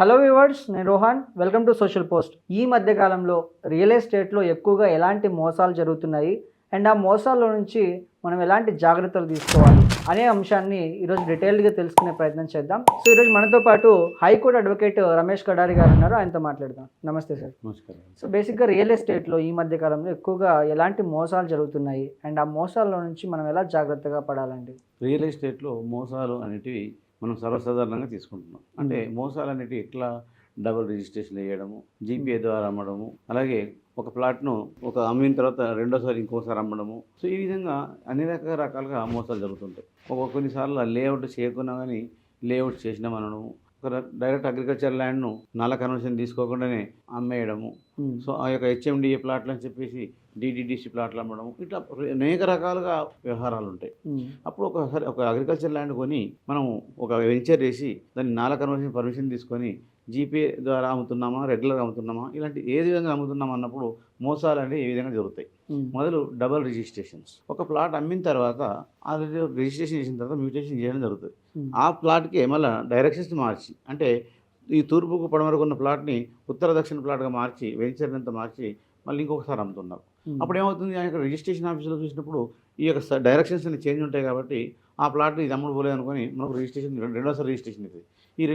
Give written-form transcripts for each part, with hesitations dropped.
Hello viewers, నేను Rohan. Welcome to social post. ఈ మధ్య కాలంలో రియల్ ఎస్టేట్లో ఎక్కువగా ఎలాంటి మోసాలు జరుగుతున్నాయి అండ్ ఆ మోసాల్లో నుంచి మనం ఎలాంటి జాగ్రత్తలు తీసుకోవాలి అనే అంశాన్ని ఈరోజు డీటెయిల్డ్గా తెలుసుకునే ప్రయత్నం చేద్దాం. సో ఈరోజు మనతో పాటు హైకోర్టు అడ్వకేట్ రమేష్ కడారి గారు ఉన్నారు. ఆయనతో మాట్లాడదాం. నమస్తే సార్. నమస్కారం. సో బేసిక్గా రియల్ ఎస్టేట్లో ఈ మధ్య కాలంలో ఎక్కువగా ఎలాంటి మోసాలు జరుగుతున్నాయి అండ్ ఆ మోసాల్లో నుంచి మనం ఎలా జాగ్రత్తగా పడాలండి? రియల్ ఎస్టేట్లో మోసాలు అనేటివి మనం సర్వసాధారణంగా తీసుకుంటున్నాం. అంటే మోసాలు అనేటివి ఎట్లా డబుల్ రిజిస్ట్రేషన్ వేయడము, జీపీఏ ద్వారా అమ్మడము, అలాగే ఒక ప్లాట్ను ఒక అమ్మిన తర్వాత రెండోసారి ఇంకోసారి అమ్మడము. సో ఈ విధంగా అన్ని రకాలుగా మోసాలు జరుగుతుంటాయి. కొన్నిసార్లు లేఅవుట్ చేయకున్నా కానీ లేఅవుట్ చేసినామనడము, ఒక డైరెక్ట్ అగ్రికల్చర్ ల్యాండ్ను నాలా కన్వర్షన్ తీసుకోకుండానే అమ్మేయడము. సో ఆ యొక్క హెచ్ఎండిఏ ప్లాట్లు అని చెప్పేసి డిటిడిసి ప్లాట్లు అమ్మడము, ఇట్లా అనేక రకాలుగా వ్యవహారాలు ఉంటాయి. అప్పుడు ఒకసారి ఒక అగ్రికల్చర్ ల్యాండ్ కొని మనం ఒక వెంచర్ వేసి దాన్ని నాలా కన్వర్షన్ పర్మిషన్ తీసుకొని జీపీఏ ద్వారా అమ్ముతున్నామా, రెగ్యులర్గా అమ్ముతున్నామా, ఇలాంటి ఏ విధంగా అమ్ముతున్నామా అన్నప్పుడు మోసాలు అనేవి ఏ విధంగా జరుగుతాయి. మొదలు డబల్ రిజిస్ట్రేషన్స్. ఒక ప్లాట్ అమ్మిన తర్వాత ఆ రిజిస్ట్రేషన్ చేసిన తర్వాత మ్యూటేషన్ చేయడం జరుగుతుంది. ఆ ప్లాట్కి మళ్ళీ డైరెక్షన్స్ మార్చి, అంటే ఈ తూర్పుకు పడమరకు ఉన్న ప్లాట్ని ఉత్తర దక్షిణ ప్లాట్గా మార్చి వెంచర్ అంతా మార్చి మళ్ళీ ఇంకొకసారి అమ్ముతున్నారు. అప్పుడు ఏమవుతుంది, ఆయన రిజిస్ట్రేషన్ ఆఫీసులో చూసినప్పుడు ఈ యొక్క డైరెక్షన్స్ అన్ని చేంజ్ ఉంటాయి కాబట్టి ఆ ప్లాట్ ఇది అమ్ముడు పోలేదు అనుకొని మనకు రిజిస్ట్రేషన్ రెండోసారి రిజిస్ట్రేషన్ అవుతుంది. ఈ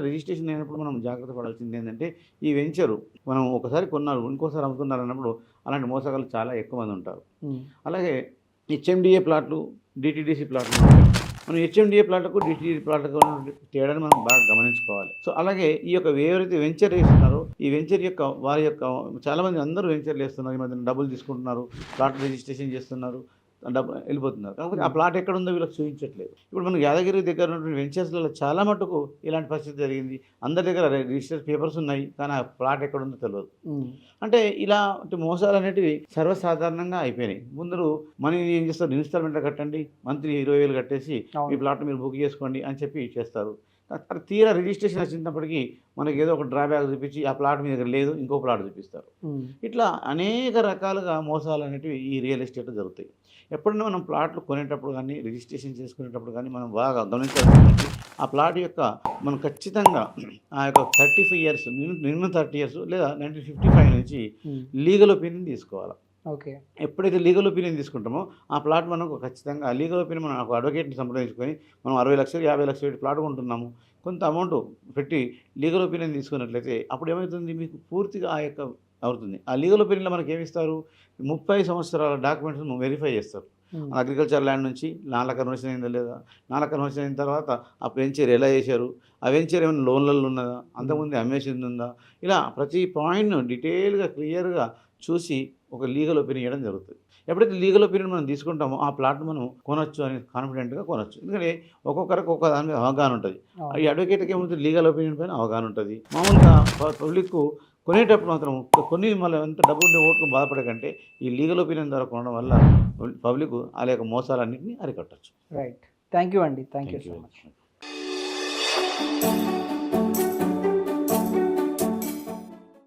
రిజిస్ట్రేషన్ అయినప్పుడు మనం జాగ్రత్త పడాల్సింది ఏంటంటే, ఈ వెంచరు మనం ఒకసారి కొన్నారు ఇంకోసారి అమ్ముతున్నారు అన్నప్పుడు అలాంటి మోసగాళ్ళు చాలా ఎక్కువ మంది ఉంటారు. అలాగే హెచ్ఎండిఏ ప్లాట్లు, డిటిడిసి ప్లాట్లు ఉంటాయి. మనం హెచ్ఎండిఏ ప్లాట్లకు డిటిడి ప్లాట్లకు తేడాన్ని మనం బాగా గమనించుకోవాలి. సో అలాగే ఈ యొక్క ఎవరైతే వెంచర్ వేస్తున్నారో ఈ వెంచర్ యొక్క వారి యొక్క చాలామంది అందరూ వెంచర్లు వేస్తున్నారు. ఈ మధ్యన డబ్బులు తీసుకుంటున్నారు, ప్లాట్ రిజిస్ట్రేషన్ చేస్తున్నారు, డబ్బు వెళ్ళిపోతున్నారు. కాకపోతే ఆ ప్లాట్ ఎక్కడ ఉందో వీళ్ళకి చూపించట్లేదు. ఇప్పుడు మనకు యాదగిరి దగ్గర ఉన్నటువంటి వెంచర్స్లలో చాలా మటుకు ఇలాంటి పరిస్థితి జరిగింది. అందరి దగ్గర రిజిస్టర్ పేపర్స్ ఉన్నాయి కానీ ఆ ప్లాట్ ఎక్కడ ఉందో తెలియదు. అంటే ఇలాంటి మోసాలు అనేటివి సర్వసాధారణంగా అయిపోయినాయి. ముందు మనీ ఏం చేస్తారు, ఇన్స్టాల్మెంట్లో కట్టండి, మంత్లీ 20,000 కట్టేసి మీ ప్లాట్ మీరు బుక్ చేసుకోండి అని చెప్పి చేస్తారు. తీరా రిజిస్ట్రేషన్ వచ్చినప్పటికీ మనకి ఏదో ఒక డ్రాబ్యాక్ చూపించి ఆ ప్లాట్ మీ దగ్గర లేదు, ఇంకో ప్లాట్ చూపిస్తారు. ఇట్లా అనేక రకాలుగా మోసాలు అనేటివి ఈ రియల్ ఎస్టేట్లో జరుగుతాయి. ఎప్పుడైనా మనం ప్లాట్లు కొనేటప్పుడు కానీ రిజిస్ట్రేషన్ చేసుకునేటప్పుడు కానీ మనం బాగా గమనించాల్సింది, ఆ ప్లాట్ యొక్క మనం ఖచ్చితంగా ఆ యొక్క 35 years మినిమం 30 years లేదా 1955 నుంచి లీగల్ ఒపీనియన్ తీసుకోవాలి. ఓకే. ఎప్పుడైతే లీగల్ ఒపీనియన్ తీసుకుంటామో ఆ ప్లాట్ మనకు ఖచ్చితంగా లీగల్ ఒపీనియన్ మనం ఒక అడ్వకేట్ని సంప్రదించుకొని మనం 60 లక్షలు 50 లక్షలు పెట్టి ప్లాట్ కొంటున్నాము, కొంత అమౌంట్ పెట్టి లీగల్ ఒపీనియన్ తీసుకున్నట్లయితే అప్పుడు ఏమవుతుంది, మీకు పూర్తిగా ఆ యొక్క అవుతుంది. ఆ లీగల్ ఒపీనియన్లో మనకి ఏమిస్తారు, 30 సంవత్సరాల డాక్యుమెంట్స్ వెరిఫై చేస్తారు. అగ్రికల్చర్ ల్యాండ్ నుంచి నాలా కన్వర్షన్ అయిందా లేదా, నాలా కన్వర్షన్ అయిన తర్వాత ఆ వెంచర్ ఎలా చేశారు, ఆ వెంచర్ ఏమైనా లోన్లలో ఉన్నదా, అంతకుముందు అమ్మేసింది ఉందా, ఇలా ప్రతి పాయింట్ను డీటెయిల్గా క్లియర్గా చూసి ఒక లీగల్ ఒపీనియన్ ఇవ్వడం జరుగుతుంది. ఎప్పుడైతే లీగల్ ఒపీనియన్ మనం తీసుకుంటామో ఆ ప్లాట్ను మనం కొనొచ్చు అని కాన్ఫిడెంట్గా కొనొచ్చు. ఎందుకంటే ఒక్కొక్కరికి ఒక్కొక్క దాని మీద అవగాహన ఉంటుంది. ఈ అడ్వకేట్కి ఏముంటుంది, లీగల్ ఒపీనియన్ పైన అవగాహన ఉంటుంది. మామూలుగా పబ్లిక్ కొనేటప్పుడు మాత్రం కొన్ని మళ్ళీ ఎంత డబ్బు ఉండే ఓటుకు బాధపడకంటే ఈ లీగల్ ఒపీనియన్ ద్వారా కొనడం వల్ల పబ్లిక్ ఆ యొక్క మోసాలన్నింటినీ అరికట్టచ్చు. రైట్. థ్యాంక్ యూ అండి. Thank you so much.